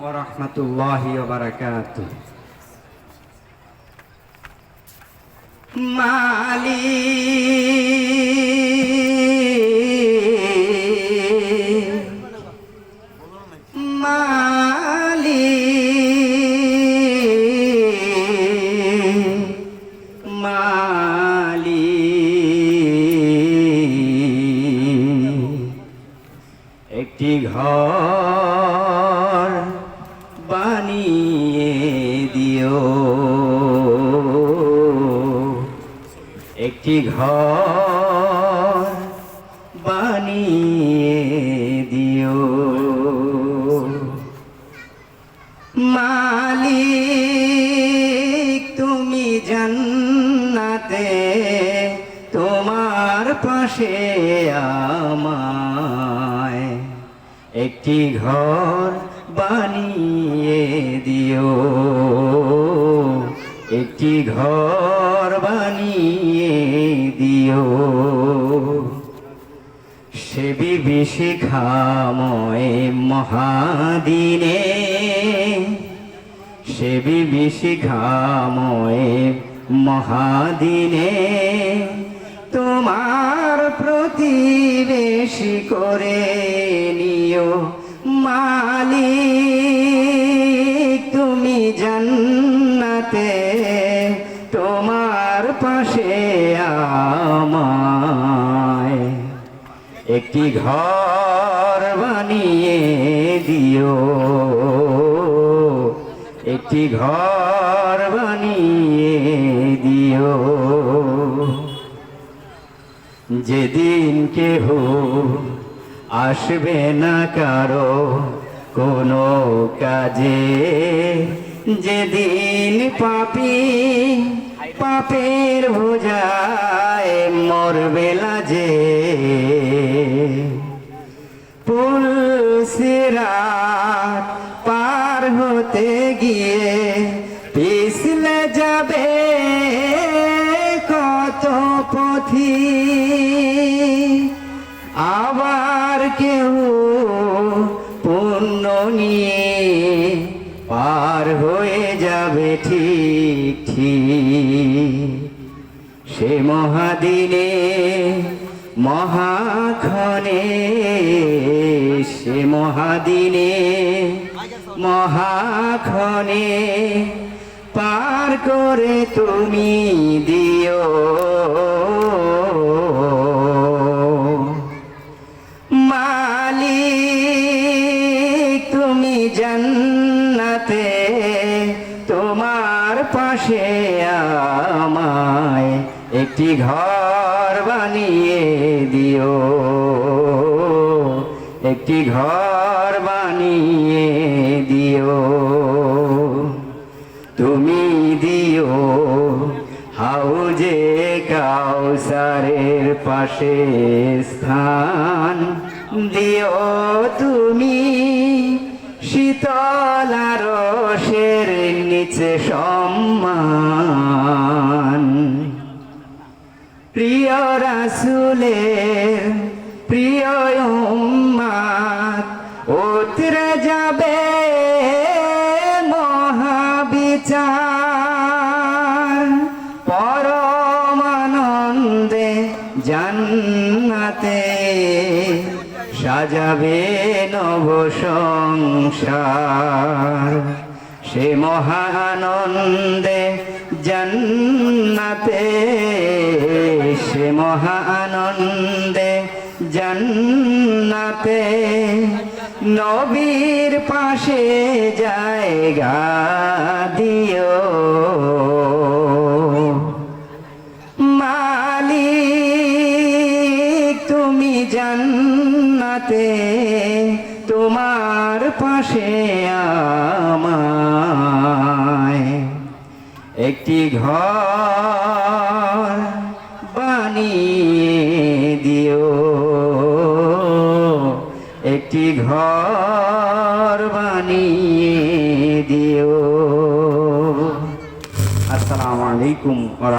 ওয়া রাহমাতুল্লাহি ওয়া বারাকাতুহু। একটি ঘর বানিয়ে দিও, একটি ঘর বানিয়ে দিও। মালিক তুমি জান্নাতে তোমার পাশে আমায় একটি ঘর বানিয়ে দিও, একটি ঘর বানিয়ে দিও। সে বিভীষিকাময় মহাদিনে, সে বিভীষিকাময় মহাদিনে তোমার প্রতিবেশী করে নিও। মালিক তুমি জান্নাতে তোমার পাশে আমায় একটি ঘর বানিয়ে দিও, একটি ঘর বানিয়ে দিও। যেদিন কেহ আসবে না কারো কোনো কাজে, যেদিন পাপী পাপের বোঝায় মরবে লাজে, পুল সিরাত পার হতে গিয়ে পিছলে যাবে কত পথি, আবার কেউ পুণ্য নিয়ে পার হয়ে যাবে ঠিক ঠিক। সে মহাদিনে মহাক্ষণে, সে মহাদিনে মহাক্ষণে পার করে তুমি দিও। মালিক তুমি জান্নাতে তোমার পাশে আমায় একটি ঘর বানিয়ে দিও, একটি ঘর বানিয়ে দিও। তুমি দিও হাউজে কাউসারের পাশে স্থান, দিও তুমি শীতল আরশের নিচে সম্মান। প্রিয় রাসূলের প্রিয় উম্মত উতরে যাবে মহাবিচার, পরম আনন্দে জান্নাতে সাজাবে নব সংসার। সে মহানন্দে জান্নাতে, সে মহানন্দে জান্নাতে নবীর পাশে জায়গা দিও। মালিক তুমি জান্নাতে তোমার পাশে আমায় একটি ঘর বানিয়ে দিও, একটি ঘর বানিয়ে দিও। আসসালামু আলাইকুম।